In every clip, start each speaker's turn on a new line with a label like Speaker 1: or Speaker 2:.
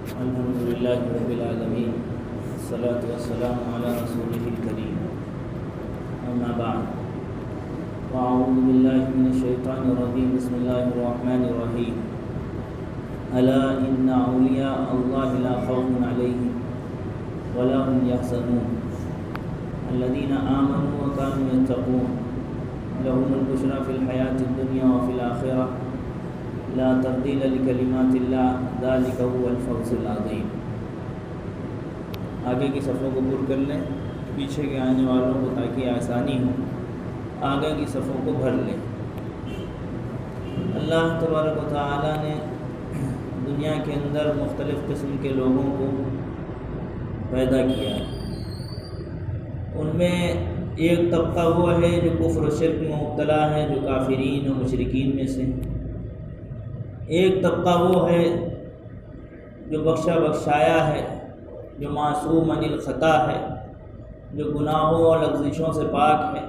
Speaker 1: الحمد لله رب العالمين والصلاة والسلام على رسوله الكريم أما بعد وأعوذ بالله من الشيطان الرجيم بسم الله الرحمن الرحيم ألا إن أولياء الله لا خوف عليهم ولا هم يحزنون الذين آمنوا وكانوا يتقون لهم البشرى في الحياة الدنيا وفي الآخرة لا تبديل لکلمات اللہ ذلک هو الفوز العظیم۔ آگے کی صفوں کو پر کر لیں، پیچھے کے آنے والوں کو تاکہ آسانی ہو آگے کی صفوں کو بھر لیں۔ اللہ تبارک و تعالی نے دنیا کے اندر مختلف قسم کے لوگوں کو پیدا کیا ہے۔ ان میں ایک طبقہ وہ ہے جو کفر و شرک میں مبتلا ہے، جو کافرین و مشرکین میں سے۔ ایک طبقہ وہ ہے جو بخشا بخشایا ہے، جو معصوم عن الخطا ہے، جو گناہوں اور لغزشوں سے پاک ہے۔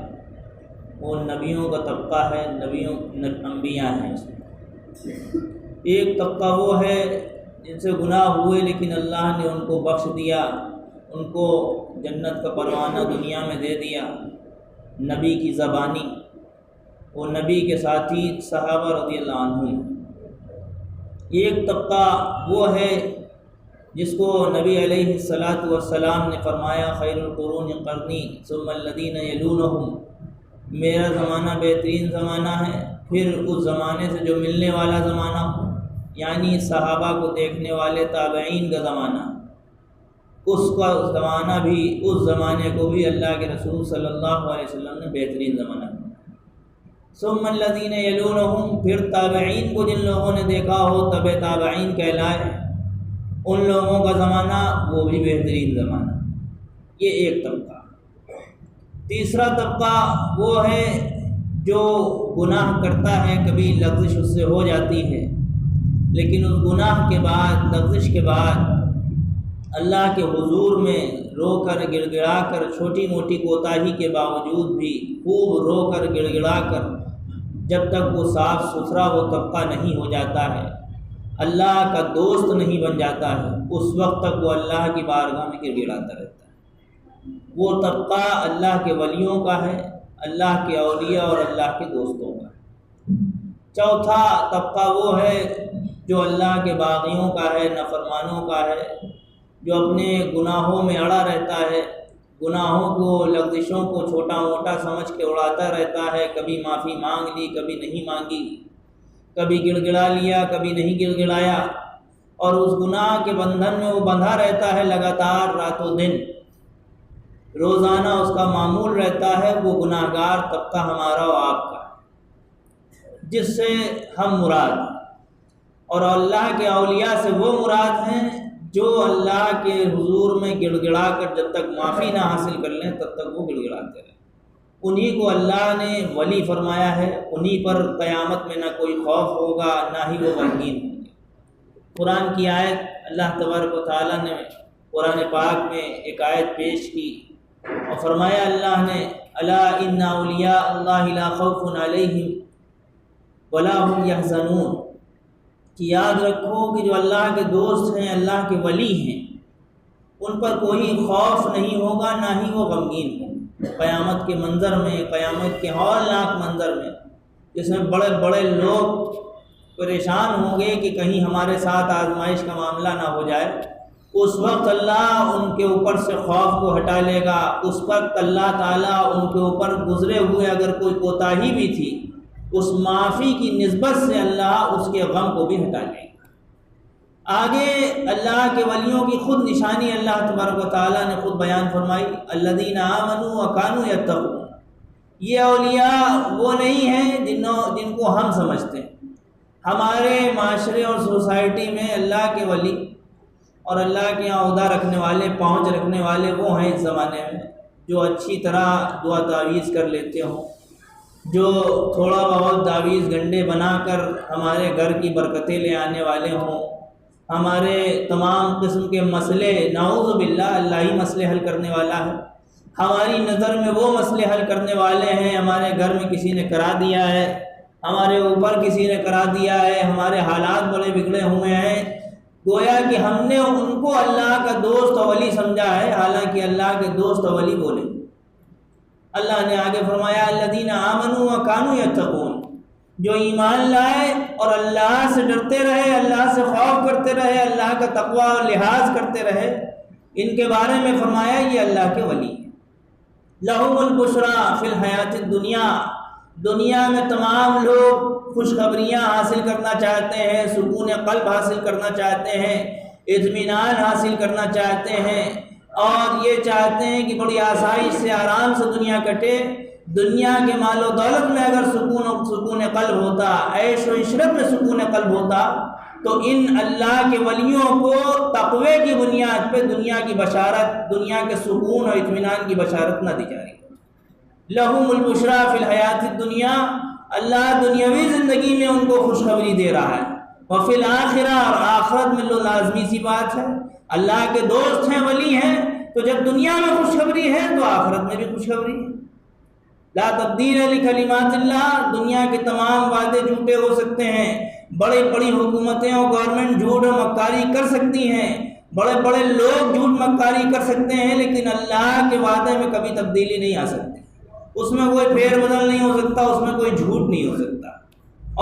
Speaker 1: وہ نبیوں کا طبقہ ہے، انبیاء ہیں اس میں۔ ایک طبقہ وہ ہے جن سے گناہ ہوئے لیکن اللہ نے ان کو بخش دیا، ان کو جنت کا پروانہ دنیا میں دے دیا، نبی کی زبانی۔ وہ نبی کے ساتھی صحابہ رضی اللہ عنہم۔ ایک طبقہ وہ ہے جس کو نبی علیہ الصلاۃ والسلام نے فرمایا خیر القرون قرنی ثم الذین یلونہم، میرا زمانہ بہترین زمانہ ہے، پھر اس زمانے سے جو ملنے والا زمانہ ہو، یعنی صحابہ کو دیکھنے والے تابعین کا زمانہ، اس کا زمانہ بھی، اس زمانے کو بھی اللہ کے رسول صلی اللہ علیہ وسلم نے بہترین زمانہ ہے۔ ثم الذین یلونہم، پھر تابعین کو جن لوگوں نے دیکھا ہو تبع تابعین کہلائے، ان لوگوں کا زمانہ وہ بھی بہترین زمانہ۔ یہ ایک طبقہ۔ تیسرا طبقہ وہ ہے جو گناہ کرتا ہے، کبھی لغزش اس سے ہو جاتی ہے، لیکن اس گناہ کے بعد، لغزش کے بعد اللہ کے حضور میں رو کر گڑ گڑا کر، چھوٹی موٹی کوتاہی کے باوجود بھی خوب رو کر گڑ گڑا کر، جب تک وہ صاف ستھرا وہ طبقہ نہیں ہو جاتا ہے، اللہ کا دوست نہیں بن جاتا ہے، اس وقت تک وہ اللہ کی بارگاہ میں گڑ گڑاتا رہتا ہے۔ وہ طبقہ اللہ کے ولیوں کا ہے، اللہ کے اولیاء اور اللہ کے دوستوں کا ہے۔ چوتھا طبقہ وہ ہے جو اللہ کے باغیوں کا ہے، نافرمانوں کا ہے، جو اپنے گناہوں میں اڑا رہتا ہے، گناہوں کو، لغزشوں کو چھوٹا موٹا سمجھ کے اڑاتا رہتا ہے، کبھی معافی مانگ لی، کبھی نہیں مانگی، کبھی گڑ گڑا لیا، کبھی نہیں گڑ گڑایا، اور اس گناہ کے بندھن میں وہ بندھا رہتا ہے لگاتار رات و دن، روزانہ اس کا معمول رہتا ہے۔ وہ گناہ گار طبقہ ہمارا و آپ کا، جس سے ہم مراد، اور اللہ کے اولیاء سے وہ مراد ہیں جو اللہ کے حضور میں گڑ گڑا کر جب تک معافی نہ حاصل کر لیں تب تک وہ گڑ گڑاتے رہیں۔ انہی کو اللہ نے ولی فرمایا ہے، انہی پر قیامت میں نہ کوئی خوف ہوگا، نہ ہی وہ غمگین ہوں گے۔ قرآن کی آیت، اللہ تبارک و تعالیٰ نے قرآن پاک میں ایک آیت پیش کی اور فرمایا اللہ نے الا ان اولیاء اللہ لا خوف علیہم ولا هم يحزنون، کہ یاد رکھو کہ جو اللہ کے دوست ہیں، اللہ کے ولی ہیں، ان پر کوئی خوف نہیں ہوگا، نہ ہی وہ غمگین ہوں گے۔ قیامت کے منظر میں، قیامت کے ہولناک منظر میں، جس میں بڑے بڑے لوگ پریشان ہوں گے کہ کہیں ہمارے ساتھ آزمائش کا معاملہ نہ ہو جائے، اس وقت اللہ ان کے اوپر سے خوف کو ہٹا لے گا۔ اس وقت اللہ تعالیٰ ان کے اوپر گزرے ہوئے اگر کوئی کوتاہی بھی تھی، اس معافی کی نسبت سے اللہ اس کے غم کو بھی ہٹا لے گا۔ آگے اللہ کے ولیوں کی خود نشانی اللہ تبارک و تعالیٰ نے خود بیان فرمائی، الذین آمنوا وکانوا یتقون۔ یہ اولیاء وہ نہیں ہیں جن کو ہم سمجھتے ہیں۔ ہمارے معاشرے اور سوسائٹی میں اللہ کے ولی اور اللہ کے یہاں عہدہ رکھنے والے، پہنچ رکھنے والے وہ ہیں اس زمانے میں جو اچھی طرح دعا تعویذ کر لیتے ہوں، جو تھوڑا بہت تعویذ گنڈے بنا کر ہمارے گھر کی برکتیں لے آنے والے ہوں، ہمارے تمام قسم کے مسئلے، نعوذ باللہ اللہ ہی مسئلے حل کرنے والا ہے، ہماری نظر میں وہ مسئلے حل کرنے والے ہیں۔ ہمارے گھر میں کسی نے کرا دیا ہے، ہمارے اوپر کسی نے کرا دیا ہے، ہمارے حالات بڑے بگڑے ہوئے ہیں، گویا کہ ہم نے ان کو اللہ کا دوست و ولی سمجھا ہے، حالانکہ اللہ کے دوست و ولی بولے۔ اللہ نے آگے فرمایا الذین آمنوا وکانوا یتقون، جو ایمان لائے اور اللہ سے ڈرتے رہے، اللہ سے خوف کرتے رہے، اللہ کا تقوی اور لحاظ کرتے رہے، ان کے بارے میں فرمایا یہ اللہ کے ولی ہیں۔ لہم البشری فی الحیات الدنیا، دنیا میں تمام لوگ خوشخبریاں حاصل کرنا چاہتے ہیں، سکون قلب حاصل کرنا چاہتے ہیں، اطمینان حاصل کرنا چاہتے ہیں، اور یہ چاہتے ہیں کہ بڑی آسائش سے آرام سے دنیا کٹے۔ دنیا کے مال و دولت میں اگر سکون قلب ہوتا، عیش و عشرت میں سکون قلب ہوتا، تو ان اللہ کے ولیوں کو تقوی کی بنیاد پہ دنیا کی بشارت، دنیا کے سکون اور اطمینان کی بشارت نہ دی جا رہی۔ لہم البشری فی الحیات الدنیا، اللہ دنیاوی زندگی میں ان کو خوشخبری دے رہا ہے، وفی الآخرہ، اور آخرت میں لو لازمی سی بات ہے، اللہ کے دوست ہیں، ولی ہیں، تو جب دنیا میں خوشخبری ہے تو آخرت میں بھی خوشخبری ہے۔ لا تبدیل لکلمات اللہ، دنیا کے تمام وعدے جھوٹے ہو سکتے ہیں، بڑی بڑی حکومتیں اور گورنمنٹ جھوٹ اور مکاری کر سکتی ہیں، بڑے بڑے لوگ جھوٹ مکاری کر سکتے ہیں، لیکن اللہ کے وعدے میں کبھی تبدیلی نہیں آ سکتی، اس میں کوئی پھیر بدل نہیں ہو سکتا، اس میں کوئی جھوٹ نہیں ہو سکتا،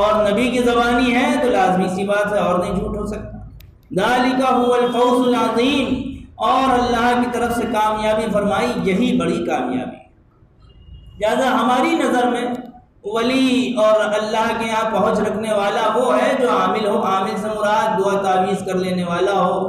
Speaker 1: اور نبی کی زبانی ہے تو لازمی سی بات ہے اور نہیں جھوٹ ہو سکتا۔ ذالک هو الفوز العظیم، اور اللہ کی طرف سے کامیابی فرمائی، یہی بڑی کامیابی۔ لہٰذا ہماری نظر میں ولی اور اللہ کے یہاں پہنچ رکھنے والا وہ ہے جو عامل ہو، عامل سے مراد دعا تعویذ کر لینے والا ہو،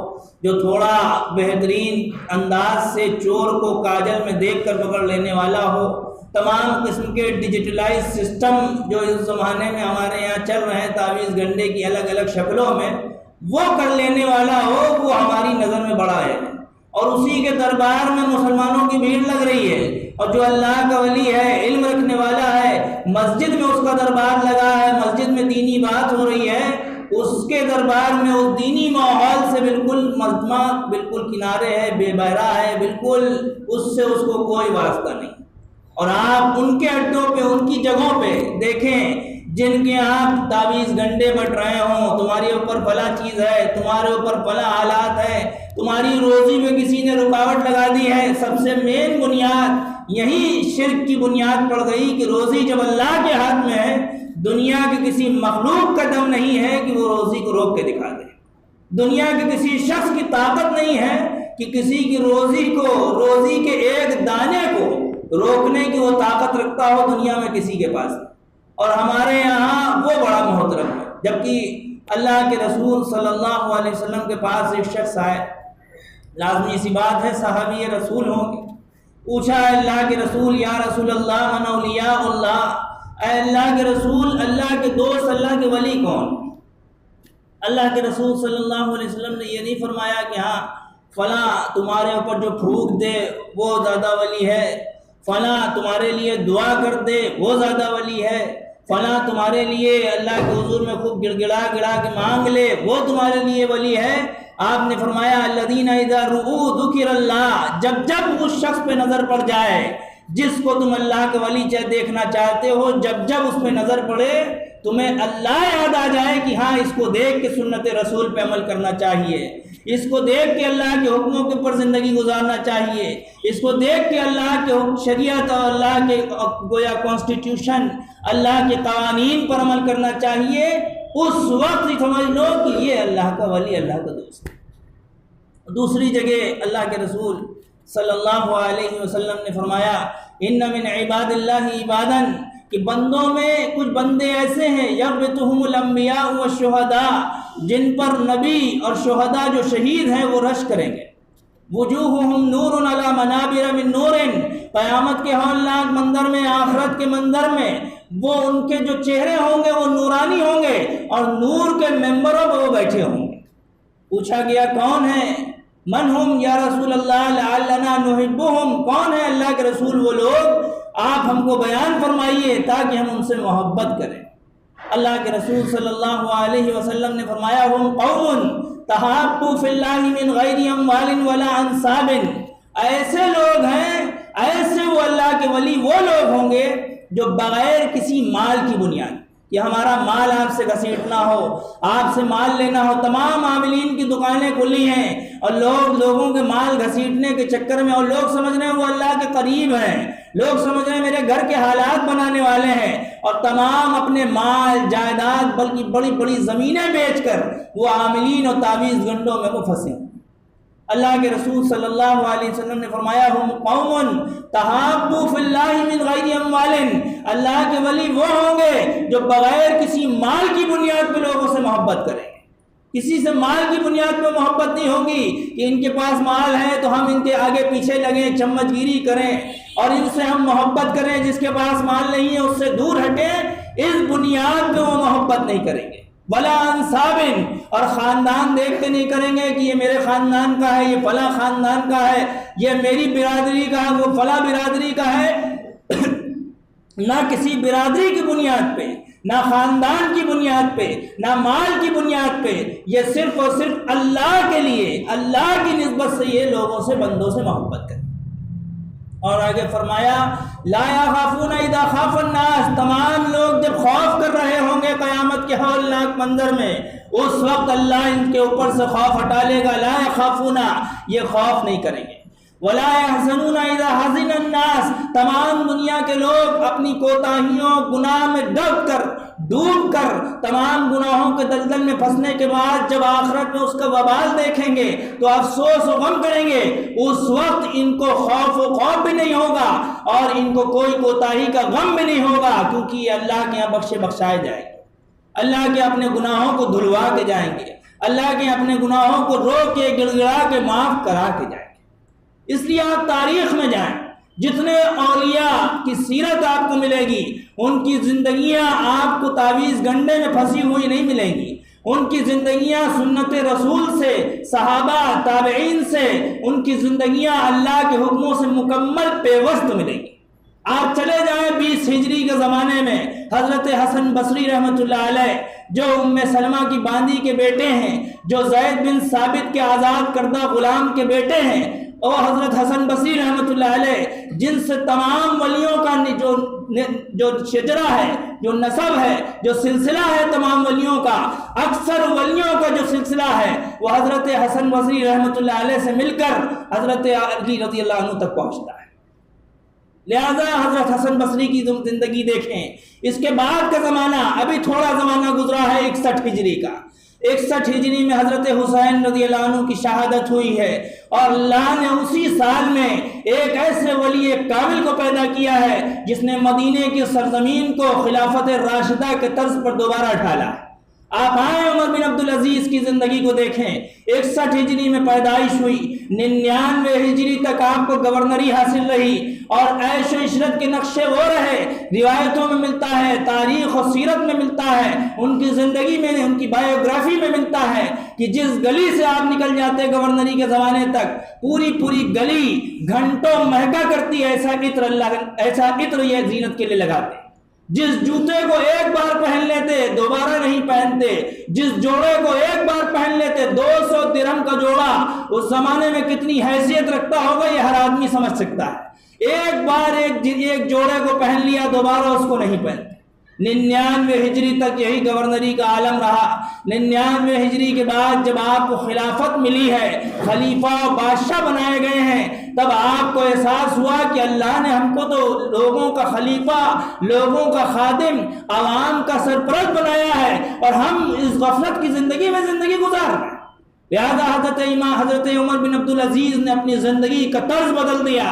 Speaker 1: جو تھوڑا بہترین انداز سے چور کو کاجل میں دیکھ کر پکڑ لینے والا ہو، تمام قسم کے ڈیجیٹلائز سسٹم جو اس زمانے میں ہمارے یہاں چل رہے ہیں تعویذ گنڈے کی الگ الگ شکلوں میں، وہ کر لینے والا ہو، وہ ہماری نظر میں بڑا ہے، اور اسی کے دربار میں مسلمانوں کی بھیڑ لگ رہی ہے، اور جو اللہ کا ولی ہے، علم رکھنے والا ہے، مسجد میں اس کا دربار لگا ہے، مسجد میں دینی بات ہو رہی ہے، اس کے دربار میں اس دینی ماحول سے بالکل مذمہ، بالکل کنارے ہے، بے بہرا ہے، بالکل اس سے اس کو کوئی واسطہ نہیں۔ اور آپ ان کے اڈوں پہ، ان کی جگہوں پہ دیکھیں جن کے آپ تعویذ گنڈے بٹ رہے ہوں، تمہارے اوپر فلاں چیز ہے، تمہارے اوپر فلاں حالات ہے، تمہاری روزی میں کسی نے رکاوٹ لگا دی ہے، سب سے مین بنیاد یہی شرک کی بنیاد پڑ گئی کہ روزی جب اللہ کے ہاتھ میں ہے، دنیا کے کسی مخلوق کا دم نہیں ہے کہ وہ روزی کو روک کے دکھا دے، دنیا کے کسی شخص کی طاقت نہیں ہے کہ کسی کی روزی کے ایک دانے کو روکنے کی وہ طاقت رکھتا ہو دنیا میں کسی کے پاس، اور ہمارے یہاں وہ بڑا محترم ہے۔ جبکہ اللہ کے رسول صلی اللہ علیہ وسلم کے پاس ایک شخص آئے، لازمی سی بات ہے صحابی رسول ہوں گے، پوچھا اللہ کے رسول یا رسول اللہ من اولیاء اللہ، اے اللہ کے رسول اللہ کے دوست، اللہ کے ولی کون؟ اللہ کے رسول صلی اللہ علیہ وسلم نے یہ نہیں فرمایا کہ ہاں فلاں تمہارے اوپر جو پھونک دے وہ زیادہ ولی ہے، فلاں تمہارے لیے دعا کر دے وہ زیادہ ولی ہے، فلاں تمہارے لیے اللہ کے حضور میں خوب گڑ گڑا کے مانگ لے وہ تمہارے لیے ولی ہے۔ آپ نے فرمایا الذین اذا رؤوا ذکر اللہ، جب اس شخص پہ نظر پڑ جائے جس کو تم اللہ کا ولی دیکھنا چاہتے ہو، جب اس پہ نظر پڑے تمہیں اللہ یاد آ جائے کہ ہاں اس کو دیکھ کے سنت رسول پہ عمل کرنا چاہیے، اس کو دیکھ کے اللہ کے حکموں کے اوپر زندگی گزارنا چاہیے، اس کو دیکھ کے اللہ کے شریعت اور اللہ کے گویا کانسٹیٹیوشن، اللہ کے قوانین پر عمل کرنا چاہیے، اس وقت سمجھ لو کہ یہ اللہ کا ولی، اللہ کا دوست۔ دوسری جگہ اللہ کے رسول صلی اللہ علیہ وسلم نے فرمایا ان من عباد اللہ عبادا، کہ بندوں میں کچھ بندے ایسے ہیں یغبطہم الانبیاء والشہداء، جن پر نبی اور شہداء جو شہید ہیں وہ رش کریں گے، وجوہہم نور علی منابر من نور، قیامت کے ہولناک منظر میں، آخرت کے منظر میں وہ ان کے جو چہرے ہوں گے وہ نورانی ہوں گے، اور نور کے ممبروں پر وہ بیٹھے ہوں گے۔ پوچھا گیا کون ہے؟ من ہم یا رسول اللہ لعلنا نحبہم، کون ہے اللہ کے رسول وہ لوگ؟ آپ ہم کو بیان فرمائیے تاکہ ہم ان سے محبت کریں۔ اللہ کے رسول صلی اللہ علیہ وسلم نے فرمایا ہم قوم تحابوا فی اللہ من غیر اموال ولا انساب، ایسے لوگ ہیں، ایسے وہ اللہ کے ولی وہ لوگ ہوں گے جو بغیر کسی مال کی بنیاد، کہ ہمارا مال آپ سے گھسیٹنا ہو، آپ سے مال لینا ہو۔ تمام عاملین کی دکانیں کھلی ہیں اور لوگوں کے مال گھسیٹنے کے چکر میں، اور لوگ سمجھ رہے ہیں وہ اللہ کے قریب ہیں، لوگ سمجھ رہے ہیں میرے گھر کے حالات بنانے والے ہیں، اور تمام اپنے مال جائیداد بلکہ بڑی بڑی زمینیں بیچ کر وہ عاملین اور تعویذ گنڈوں میں وہ پھنسے۔ اللہ کے رسول صلی اللہ علیہ وسلم نے فرمایا ہم قوم تحابوا فی اللہ من غیر اموال، اللہ کے ولی وہ ہوں گے جو بغیر کسی مال کی بنیاد پہ لوگوں سے محبت کریں گے۔ کسی سے مال کی بنیاد پہ محبت نہیں ہوگی کہ ان کے پاس مال ہے تو ہم ان کے آگے پیچھے لگیں، چمچ گیری کریں اور ان سے ہم محبت کریں، جس کے پاس مال نہیں ہے اس سے دور ہٹیں۔ اس بنیاد پہ وہ محبت نہیں کریں گے۔ ولا انصاب، اور خاندان دیکھ کے نہیں کریں گے کہ یہ میرے خاندان کا ہے، یہ فلاں خاندان کا ہے، یہ میری برادری کا ہے، وہ فلاں برادری کا ہے۔ نہ کسی برادری کی بنیاد پہ، نہ خاندان کی بنیاد پہ، نہ مال کی بنیاد پہ، یہ صرف اور صرف اللہ کے لیے، اللہ کی نسبت سے یہ لوگوں سے، بندوں سے محبت کریں۔ اور آگے فرمایا لا یخافون اذا خاف الناس، تمام لوگ جب خوف کر رہے ہوں گے قیامت کے ہولناک منظر میں، اس وقت اللہ ان کے اوپر سے خوف ہٹا لے گا۔ لا یخافون، یہ خوف نہیں کریں گے۔ ولا يحزنون اذا حزن الناس، تمام دنیا کے لوگ اپنی کوتاہیوں گناہ میں ڈوب کر تمام گناہوں کے دلدل میں پھنسنے کے بعد جب آخرت میں اس کا وبال دیکھیں گے تو افسوس و غم کریں گے۔ اس وقت ان کو خوف و خوف بھی نہیں ہوگا اور ان کو کوئی کوتاہی کا غم بھی نہیں ہوگا، کیونکہ یہ اللہ کے یہاں بخشائے جائیں گے، اللہ کے اپنے گناہوں کو دھلوا کے جائیں گے، اللہ کے اپنے گناہوں کو رو کے گڑ گڑا کے معاف کرا کے جائیں گے۔ اس لیے آپ تاریخ میں جائیں، جتنے اولیاء کی سیرت آپ کو ملے گی، ان کی زندگیاں آپ کو تعویذ گنڈے میں پھنسی ہوئی نہیں ملیں گی، ان کی زندگیاں سنت رسول سے، صحابہ تابعین سے، ان کی زندگیاں اللہ کے حکموں سے مکمل پیوست ملیں گی۔ آپ چلے جائیں 20 ہجری کے زمانے میں، حضرت حسن بصری رحمۃ اللہ علیہ جو ام سلمہ کی باندی کے بیٹے ہیں، جو زید بن ثابت کے آزاد کردہ غلام کے بیٹے ہیں، اور حضرت حسن بصری رحمۃ اللہ علیہ جن سے تمام ولیوں کا جو شجرہ ہے، جو نسب ہے، جو سلسلہ ہے تمام ولیوں کا، اکثر ولیوں کا جو سلسلہ ہے وہ حضرت حسن بصری رحمۃ اللہ علیہ سے مل کر حضرت علی رضی اللہ عنہ تک پہنچتا ہے۔ لہذا حضرت حسن بصری کی زندگی دیکھیں، اس کے بعد کا زمانہ، ابھی تھوڑا زمانہ گزرا ہے 61 ہجری کا، 61 ہجری میں حضرت حسین رضی اللہ عنہ کی شہادت ہوئی ہے، اور اللہ نے اسی سال میں ایک ایسے ولی کامل کو پیدا کیا ہے جس نے مدینے کی سرزمین کو خلافت راشدہ کے طرز پر دوبارہ ڈھالا۔ آپ آئیں عمر بن عبدالعزیز کی زندگی کو دیکھیں، 61 ہجری میں پیدائش ہوئی، 99 ہجری تک آپ کو گورنری حاصل رہی، اور عیش و عشرت کے نقشے وہ رہے، روایتوں میں ملتا ہے، تاریخ و سیرت میں ملتا ہے، ان کی زندگی میں، ان کی بایوگرافی میں ملتا ہے کہ جس گلی سے آپ نکل جاتے گورنری کے زمانے تک، پوری گلی گھنٹوں مہکا کرتی ہے، ایسا عطر یہ زینت کے لیے لگاتے۔ جس جوتے کو ایک بار پہن لیتے دوبارہ نہیں پہنتے، جس جوڑے کو ایک بار پہن لیتے 200 درہم کا جوڑا اس زمانے میں کتنی حیثیت رکھتا ہوگا یہ ہر آدمی سمجھ سکتا ہے۔ ایک بار ایک جوڑے کو پہن لیا دوبارہ اس کو نہیں پہنتے۔ 99 ہجری تک یہی گورنری کا عالم رہا۔ 99 ہجری کے بعد جب آپ کو خلافت ملی ہے، خلیفہ و بادشاہ بنائے گئے ہیں، تب آپ کو احساس ہوا کہ اللہ نے ہم کو تو لوگوں کا خلیفہ، لوگوں کا خادم، عوام کا سرپرست بنایا ہے، اور ہم اس غفلت کی زندگی میں زندگی گزار رہے ہیں۔ لہذا حضرت عمر بن عبدالعزیز نے اپنی زندگی کا طرز بدل دیا،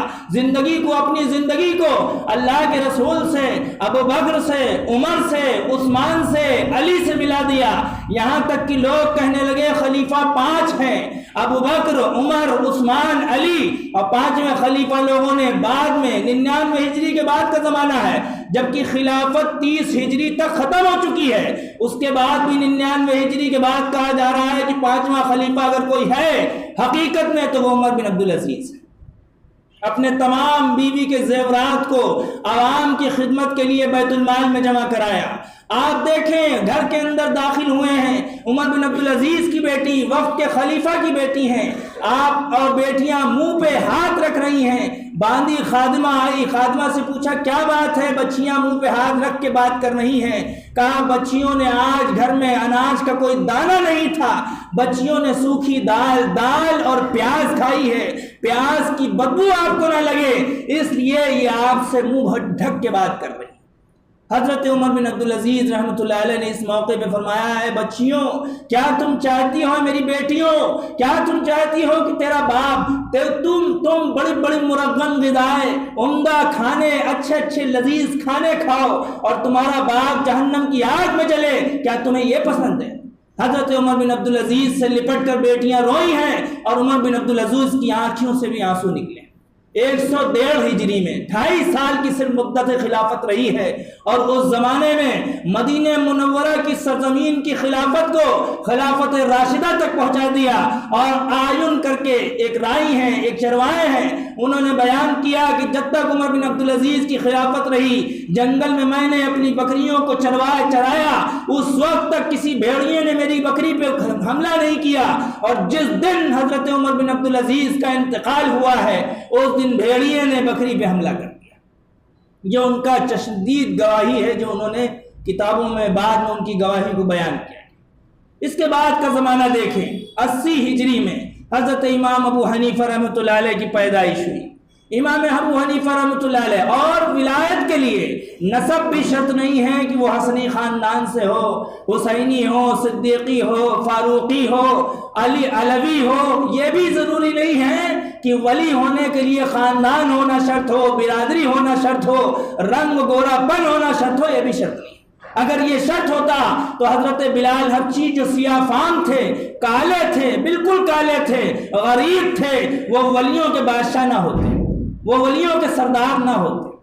Speaker 1: اپنی زندگی کو اللہ کے رسول سے، ابو بکر سے، عمر سے، عثمان سے، علی سے ملا دیا، یہاں تک کہ لوگ کہنے لگے خلیفہ 5 ہیں، ابو بکر، عمر، عثمان، علی، اور 5ویں خلیفہ لوگوں نے بعد میں 99 ہجری کے بعد کا زمانہ ہے، جبکہ خلافت 30 ہجری تک ختم ہو چکی ہے، اس کے بعد بھی 99 ہجری کے بعد کہا جا رہا ہے کہ 5واں خلیفہ اگر کوئی ہے حقیقت میں تو وہ عمر بن عبدالعزیز ہے۔ اپنے تمام بیوی کے زیورات کو عوام کی خدمت کے لیے بیت المال میں جمع کرایا۔ آپ دیکھیں گھر کے اندر داخل ہوئے ہیں، عمر بن عبدالعزیز کی بیٹی، وقت کے خلیفہ کی بیٹی ہیں، آپ اور بیٹیاں منہ پہ ہاتھ رکھ رہی ہیں۔ باندی خادمہ آئی، خادمہ سے پوچھا کیا بات ہے، بچیاں منہ پہ ہاتھ رکھ کے بات کر رہی ہیں؟ کہا بچیوں نے آج گھر میں اناج کا کوئی دانہ نہیں تھا، بچیوں نے سوکھی دال اور پیاز کھائی ہے، پیاز کی بدبو آپ کو نہ لگے اس لیے یہ آپ سے منہ ڈھک کے بات کر رہی۔ حضرت عمر بن عبدالعزیز رحمۃ اللہ علیہ نے اس موقع پہ فرمایا ہے بچیوں کیا تم چاہتی ہو، میری بیٹیوں کیا تم چاہتی ہو کہ تیرا باپ تم بڑی بڑی مرغن غذائیں، عمدہ کھانے، اچھے لذیذ کھانے کھاؤ اور تمہارا باپ جہنم کی آگ میں جلے؟ کیا تمہیں یہ پسند ہے؟ حضرت عمر بن عبدالعزیز سے لپٹ کر بیٹیاں روئی ہیں اور عمر بن عبدالعزیز کی آنکھوں سے بھی آنسو نکلے۔ 101 ہجری میں 2.5 سال کی صرف مدت خلافت رہی ہے اور اس زمانے میں مدینہ منورہ کی سرزمین کی خلافت کو خلافت راشدہ تک پہنچا دیا۔ اور آئین کر کے ایک رائی ہیں، ایک چروائے ہیں، انہوں نے بیان کیا کہ جب تک عمر بن عبدالعزیز کی خلافت رہی جنگل میں نے اپنی بکریوں کو چرایا، اس وقت تک کسی بھیڑیے نے میری بکری پہ حملہ نہیں کیا، اور جس دن حضرت عمر بن عبدالعزیز کا انتقال ہوا ہے اس دن بھیڑیے نے بکری پہ حملہ کر دیا۔ جو ان کا چشمدید گواہی ہے جو انہوں نے کتابوں میں بعد میں ان کی گواہی کو بیان کیا۔ اس کے بعد کا زمانہ دیکھیں، 80 ہجری میں حضرت امام ابو حنیفہ رحمۃ اللہ علیہ کی پیدائش ہوئی۔ امام ابو حنیفہ رحمۃ اللہ علیہ، اور ولایت کے لیے نسب بھی شرط نہیں ہے کہ وہ حسنی خاندان سے ہو، حسینی ہو، صدیقی ہو، فاروقی ہو، علوی ہو، یہ بھی ضروری نہیں ہے کہ ولی ہونے کے لیے خاندان ہونا شرط ہو، برادری ہونا شرط ہو، رنگ گورا پن ہونا شرط ہو، یہ بھی شرط نہیں۔ اگر یہ شرط ہوتا تو حضرت بلال حبشی جو سیاہ فام تھے، کالے تھے، بالکل کالے تھے، غریب تھے، وہ ولیوں کے بادشاہ نہ ہوتے، وہ ولیوں کے سردار نہ ہوتے۔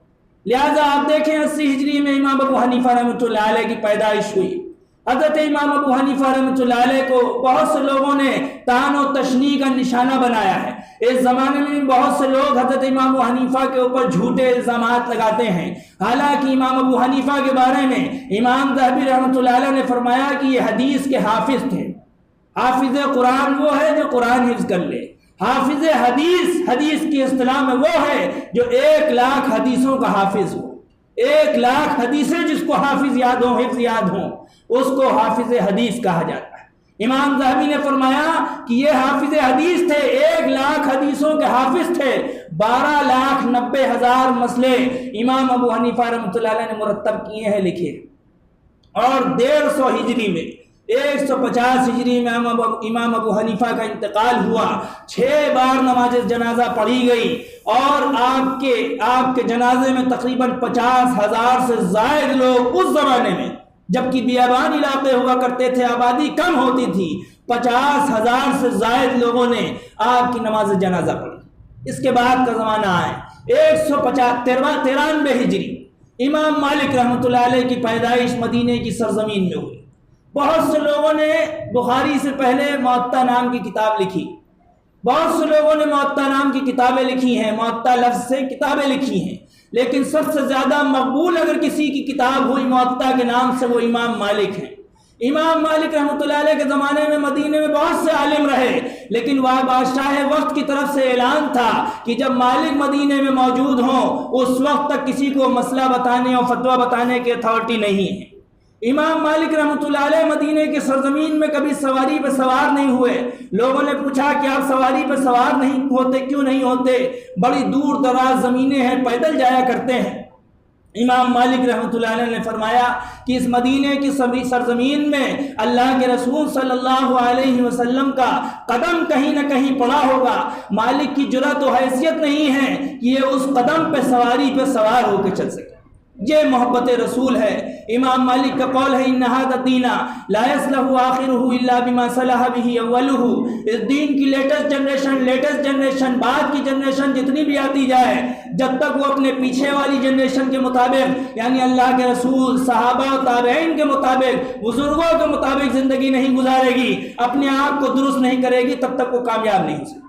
Speaker 1: لہذا آپ دیکھیں 80 ہجری میں امام ابو حنیفہ رحمۃ اللہ علیہ کی پیدائش ہوئی۔ حضرت امام ابو حنیفہ رحمۃ اللہ علیہ کو بہت سے لوگوں نے طعن و تشنیع کا نشانہ بنایا ہے۔ اس زمانے میں بہت سے لوگ حضرت امام ابو حنیفہ کے اوپر جھوٹے الزامات لگاتے ہیں، حالانکہ امام ابو حنیفہ کے بارے میں امام ذہبی رحمۃ اللہ علیہ نے فرمایا کہ یہ حدیث کے حافظ تھے۔ حافظ قرآن وہ ہے جو قرآن حفظ کر لے، حافظ حدیث کی اصطلاح میں وہ ہے جو 1,00,000 حدیثوں کا حافظ ہو۔ 1,00,000 حدیثیں جس کو حافظ یاد ہوں، حفظ یاد ہوں، اس کو حافظ حدیث کہا جاتا ہے۔ امام ذہبی نے فرمایا کہ یہ حافظ حدیث تھے، 1,00,000 حدیثوں کے حافظ تھے، 12,90,000 مسئلے امام ابو حنیفہ رحمۃ اللہ علیہ نے مرتب کیے ہیں، لکھے۔ اور 150 ہجری میں 150 ہجری میں امام ابو حنیفہ کا انتقال ہوا، 6 بار نماز جنازہ پڑھی گئی، اور آپ کے جنازے میں تقریباً 50,000 سے زائد لوگ اس زمانے میں، جبکہ بیابان علاقے ہوا کرتے تھے، آبادی کم ہوتی تھی، 50,000 سے زائد لوگوں نے آپ کی نماز جنازہ پڑھی۔ اس کے بعد کا زمانہ آئے 153 ہجری، امام مالک رحمۃ اللہ علیہ کی پیدائش مدینے کی سرزمین میں ہوئی۔ بہت سے لوگوں نے بخاری سے پہلے موطا نام کی کتاب لکھی، بہت سے لوگوں نے موطا نام کی کتابیں لکھی ہیں، موطا لفظ سے کتابیں لکھی ہیں، لیکن سب سے زیادہ مقبول اگر کسی کی کتاب ہوئی موطا کے نام سے وہ امام مالک ہیں۔ امام مالک رحمۃ اللہ علیہ کے زمانے میں مدینے میں بہت سے عالم رہے، لیکن وہ بادشاہ وقت کی طرف سے اعلان تھا کہ جب مالک مدینے میں موجود ہوں اس وقت تک کسی کو مسئلہ بتانے اور فتویٰ بتانے کی اتھارٹی نہیں ہے۔ امام مالک رحمۃ اللہ علیہ مدینے کی سرزمین میں کبھی سواری پہ سوار نہیں ہوئے۔ لوگوں نے پوچھا کہ آپ سواری پہ سوار نہیں ہوتے، کیوں نہیں ہوتے؟ بڑی دور دراز زمینیں ہیں، پیدل جایا کرتے ہیں۔ امام مالک رحمۃ اللہ علیہ نے فرمایا کہ اس مدینے کی سرزمین میں اللہ کے رسول صلی اللہ علیہ وسلم کا قدم کہیں نہ کہیں پڑا ہوگا۔ مالک کی جرأت و حیثیت نہیں ہے کہ یہ اس قدم پہ سواری پہ سوار ہو کے چل سکے۔ یہ محبت رسول ہے۔ امام مالک کا قول ہے ان ھذا الدین لا یصلح آخرہ الا بما صلح به اولہ۔ اس دین کی لیٹسٹ جنریشن بعد کی جنریشن جتنی بھی آتی جائے، جب تک وہ اپنے پیچھے والی جنریشن کے مطابق یعنی اللہ کے رسول، صحابہ و تابعین کے مطابق، بزرگوں کے مطابق زندگی نہیں گزارے گی، اپنے آپ کو درست نہیں کرے گی، تب تک وہ کامیاب نہیں ہو سکتی۔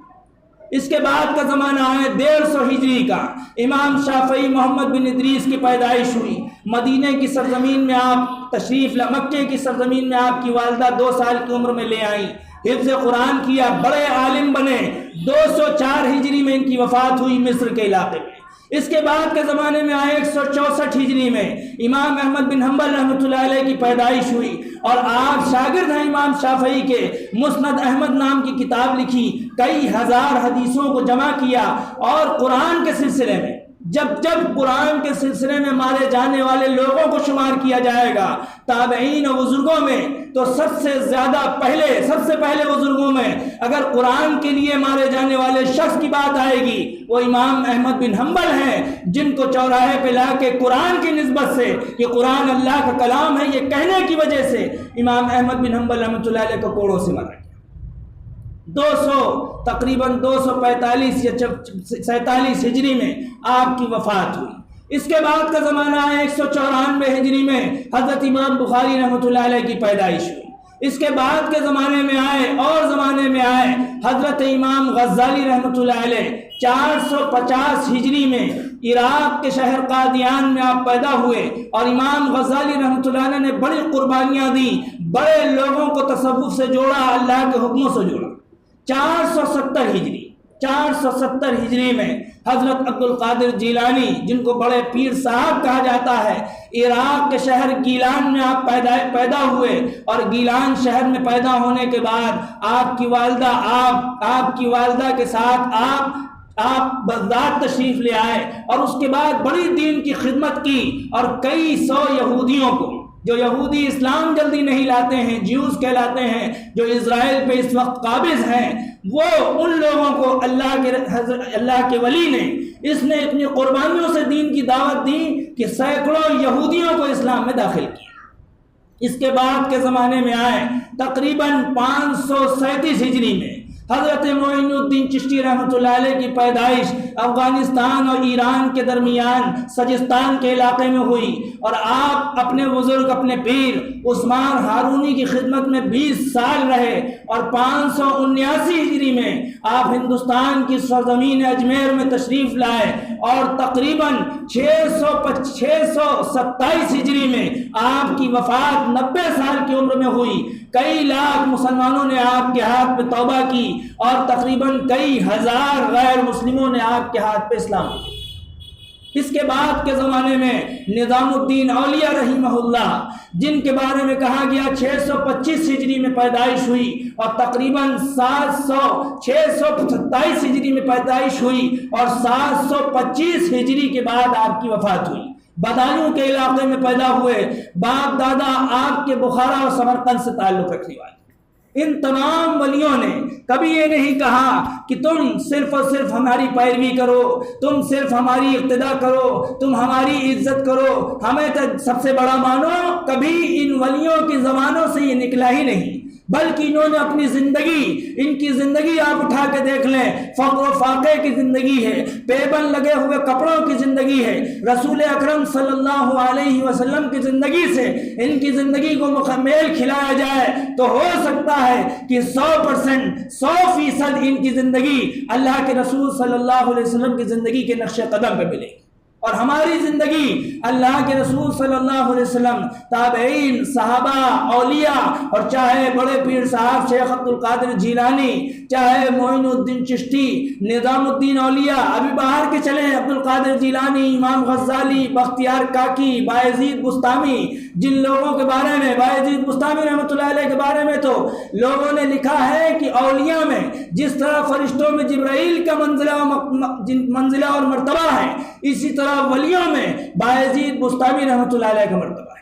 Speaker 1: اس کے بعد کا زمانہ ہے 150 ہجری کا، امام شافعی محمد بن ادریس کی پیدائش ہوئی۔ مدینے کی سرزمین میں آپ تشریف مکے کی سرزمین میں آپ کی والدہ 2 سال کی عمر میں لے آئیں۔
Speaker 2: حفظ قرآن کیا، بڑے عالم بنے۔ 204 ہجری میں ان کی وفات ہوئی مصر کے علاقے میں۔ اس کے بعد کے زمانے میں آئے 164 ہجری میں امام احمد بن حنبل رحمۃ اللہ علیہ کی پیدائش ہوئی، اور آپ شاگرد ہیں امام شافعی کے۔ مسند احمد نام کی کتاب لکھی، کئی ہزار حدیثوں کو جمع کیا، اور قرآن کے سلسلے میں جب قرآن کے سلسلے میں مارے جانے والے لوگوں کو شمار کیا جائے گا تابعین اور بزرگوں میں، تو سب سے پہلے بزرگوں میں اگر قرآن کے لیے مارے جانے والے شخص کی بات آئے گی وہ امام احمد بن حنبل ہیں، جن کو چوراہے پہ لا کے قرآن کی نسبت سے کہ قرآن اللہ کا کلام ہے یہ کہنے کی وجہ سے امام احمد بن حنبل رحمۃ اللہ علیہ کو کوڑوں سے مارا گیا۔ تقریباً 245 یا 47 ہجری میں آپ کی وفات ہوئی۔ اس کے بعد کا زمانہ ہے 194 ہجری میں حضرت امام بخاری رحمۃ اللہ علیہ کی پیدائش ہوئی۔ اس کے بعد کے زمانے میں آئے حضرت امام غزالی رحمۃ اللہ علیہ۔ 450 ہجری میں عراق کے شہر قادیان میں آپ پیدا ہوئے، اور امام غزالی رحمۃ اللہ علیہ نے بڑی قربانیاں دی، بڑے لوگوں کو تصوف سے جوڑا، اللہ کے حکموں سے جوڑا۔ 470 ہجری میں حضرت عبد القادر جیلانی، جن کو بڑے پیر صاحب کہا جاتا ہے، عراق کے شہر گیلان میں آپ پیدا ہوئے، اور گیلان شہر میں پیدا ہونے کے بعد آپ کی والدہ کے ساتھ آپ بغداد تشریف لے آئے، اور اس کے بعد بڑی دین کی خدمت کی، اور کئی سو یہودیوں کو، جو یہودی اسلام جلدی نہیں لاتے ہیں، جیوز کہلاتے ہیں، جو اسرائیل پہ اس وقت قابض ہیں، وہ ان لوگوں کو اللہ کے ولی نے اپنی قربانیوں سے دین کی دعوت دی کہ سینکڑوں یہودیوں کو اسلام میں داخل کیا۔ اس کے بعد کے زمانے میں آئے تقریباً 537 ہجری میں حضرت معین الدین چشتی رحمۃ اللہ علیہ کی پیدائش افغانستان اور ایران کے درمیان سجستان کے علاقے میں ہوئی، اور آپ اپنے بزرگ اپنے پیر عثمان ہارونی کی خدمت میں 20 سال رہے، اور 579 ہجری میں آپ ہندوستان کی سرزمین اجمیر میں تشریف لائے، اور تقریباً 627 ہجری میں آپ کی وفات 90 سال کی عمر میں ہوئی۔ کئی لاکھ مسلمانوں نے آپ کے ہاتھ پہ توبہ کی، اور تقریباً کئی ہزار غیر مسلموں نے آپ کے ہاتھ پہ اسلام کی۔ اس کے بعد کے زمانے میں نظام الدین اولیاء رحمہ اللہ، جن کے بارے میں کہا گیا 625 ہجری میں پیدائش ہوئی، اور تقریباً 627 ہجری میں پیدائش ہوئی، اور 725 ہجری کے بعد آپ کی وفات ہوئی۔ بدایوں کے علاقے میں پیدا ہوئے، باپ دادا آپ کے بخارا اور سمرقند سے تعلق رکھنے والے۔ ان تمام ولیوں نے کبھی یہ نہیں کہا کہ تم صرف اور صرف ہماری پیروی کرو، تم صرف ہماری اقتدا کرو، تم ہماری عزت کرو، ہمیں تو سب سے بڑا مانو۔ کبھی ان ولیوں کی زبانوں سے یہ نکلا ہی نہیں، بلکہ انہوں نے اپنی ان کی زندگی آپ اٹھا کے دیکھ لیں، فقر و فاقے کی زندگی ہے، پیبند لگے ہوئے کپڑوں کی زندگی ہے۔ رسول اکرم صلی اللہ علیہ وسلم کی زندگی سے ان کی زندگی کو مکمل کھلایا جائے تو ہو سکتا ہے کہ 100% ان کی زندگی اللہ کے رسول صلی اللہ علیہ وسلم کی زندگی کے نقش قدم پہ ملے، اور ہماری زندگی اللہ کے رسول صلی اللہ علیہ وسلم، تابعین، صحابہ، اولیاء، اور چاہے بڑے پیر صاحب شیخ عبد القادر جیلانی، چاہے معین الدین چشتی، نظام الدین اولیاء، ابھی باہر کے چلیں عبد القادر جیلانی، امام غزالی، بختیار کاکی، بایزید بستامی، جن لوگوں کے بارے میں بایزید بستامی رحمۃ اللہ علیہ کے بارے میں تو لوگوں نے لکھا ہے کہ اولیاء میں جس طرح فرشتوں میں جبرائیل کا منزلہ اور مرتبہ ہے، اسی طرح ولیوں میں بایزید بستامی رحمۃ اللہ علیہ کا مرتبہ ہے۔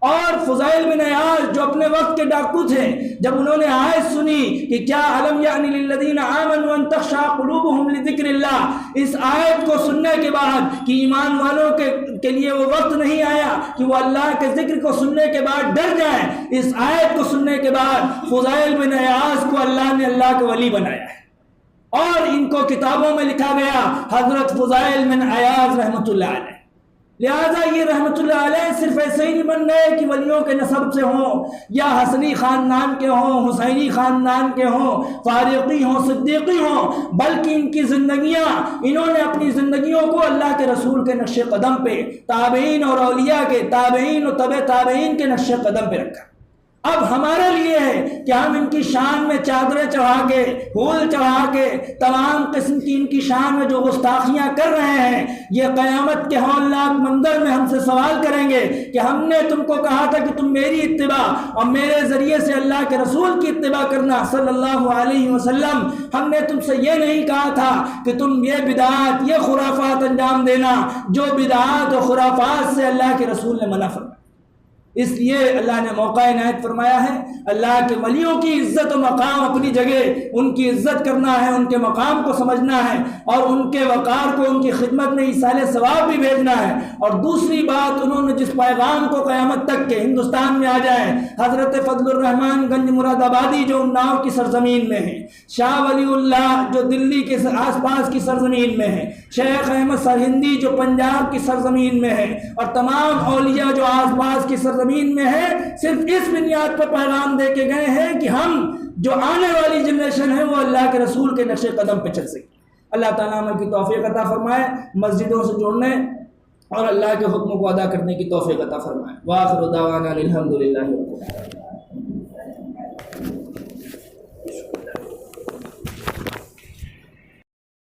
Speaker 2: اور فضیل بن عیاض جو اپنے وقت کے ڈاکو تھے، جب انہوں نے آیت سنی کہ کیا الم یأن للذین آمنوا ان تخشع قلوبهم لذکر اللہ، اس آیت کو سننے کے بعد کہ ایمان والوں کے لیے وہ وقت نہیں آیا کہ وہ اللہ کے ذکر کو سننے کے بعد ڈر جائیں، اس آیت کو سننے کے بعد فضیل بن عیاض کو اللہ نے اللہ کے ولی بنایا ہے، اور ان کو کتابوں میں لکھا گیا حضرت فضیل بن عیاض رحمۃ اللہ علیہ۔ لہذا یہ رحمۃ اللہ علیہ صرف ایسے ہی نہیں بن گئے کہ ولیوں کے نسب سے ہوں، یا حسنی خاندان کے ہوں، حسینی خاندان کے ہوں، فاروقی ہوں، صدیقی ہوں، بلکہ ان کی زندگیاں، انہوں نے اپنی زندگیوں کو اللہ کے رسول کے نقش قدم پہ، تابعین اور اولیاء کے، تابعین اور تبع تابعین کے نقش قدم پہ رکھا۔ اب ہمارے لیے ہے کہ ہم ان کی شان میں چادریں چڑھا کے، پھول چڑھا کے، تمام قسم کی ان کی شان میں جو گستاخیاں کر رہے ہیں، یہ قیامت کے ہولناک منظر میں ہم سے سوال کریں گے کہ ہم نے تم کو کہا تھا کہ تم میری اتباع اور میرے ذریعے سے اللہ کے رسول کی اتباع کرنا صلی اللہ علیہ وسلم، ہم نے تم سے یہ نہیں کہا تھا کہ تم یہ بدعات، یہ خرافات انجام دینا جو بدعات اور خرافات سے اللہ کے رسول نے منع فرمایا۔ اس لیے اللہ نے موقع عنایت فرمایا ہے، اللہ کے ولیوں کی عزت و مقام اپنی جگہ، ان کی عزت کرنا ہے، ان کے مقام کو سمجھنا ہے اور ان کے وقار کو ان کی خدمت میں ایصال ثواب بھی بھیجنا ہے۔ اور دوسری بات، انہوں نے جس پیغام کو قیامت تک کے ہندوستان میں آ جائے، حضرت فضل الرحمان گنج مراد آبادی جو اناؤ کی سرزمین میں ہے، شاہ ولی اللہ جو دلی کے آس پاس کی سرزمین میں ہے، شیخ احمد سرہندی جو پنجاب کی سرزمین میں ہے، اور تمام اولیاء جو آس پاس کی سرزمین میں ہے، صرف اس بنیاد پر پیغام دے کے گئے ہیں کہ ہم جو آنے والی جنریشن ہے وہ اللہ کے رسول کے نقش قدم پہ چل سکے۔ اللہ تعالیٰ ہمیں کی توفیق عطا فرمائے، مسجدوں سے جڑنے اور اللہ کے حکموں کو ادا کرنے کی توفیق عطا فرمائے۔ وآخر دعوانا الحمدللہ رب العالمین۔